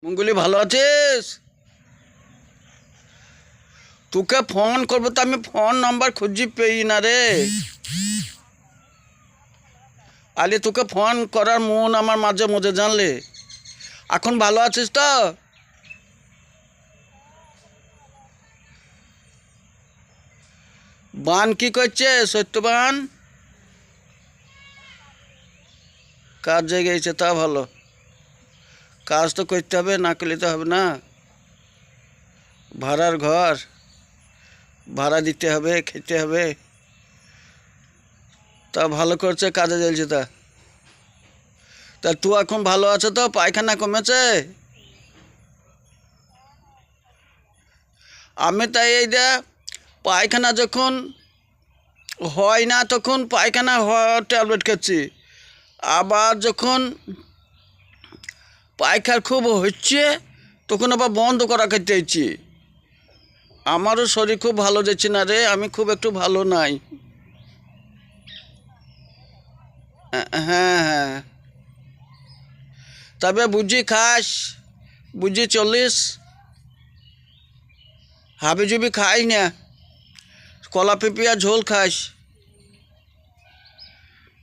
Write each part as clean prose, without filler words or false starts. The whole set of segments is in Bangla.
মঙ্গুলি ভালো আছিস? তোকে ফোন করবো তো আমি ফোন নাম্বার খুঁজি পেই না রে। আলে তোকে ফোন করার মন আমার মাঝে মধ্যে জানলে। এখন ভালো আছিস তো? বান কি করছে সত্যবান? কাজে গেছে, তা ভালো। কাজ তো করতে হবে, না করলে তো হবে না। ভাড়ার ঘর, ভাড়া দিতে হবে, খেতে হবে। তা ভালো করছে, কাজে জ্বলছে। তা তা তুই এখন ভালো আছে তো? পায়খানা কমেছে? আমি তাই এই দে, পায়খানা যখন হয় না তখন পায়খানা হওয়ার ট্যাবলেট খাচ্ছি, আবার যখন পায়খানা খুব হচ্ছে তখন আবার বন্ধ করা খেতে হচ্ছে। আমারও শরীর খুব ভালো যাচ্ছে না রে, আমি খুব একটু ভালো নাই। হ্যাঁ হ্যাঁ, তবে বুঝি খাস, বুঝি চল্লিশ হাবি জুবি খাই না, কলা পেঁপিয়া ঝোল খাস।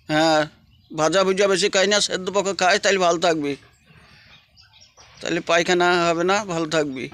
হ্যাঁ, ভাজা ভুজা বেশি খাই না, সেদ্ধ পক্ষে খাস, তাহলে ভালো থাকবি, তাহলে পায়খানা হবে না, ভালো থাকবি।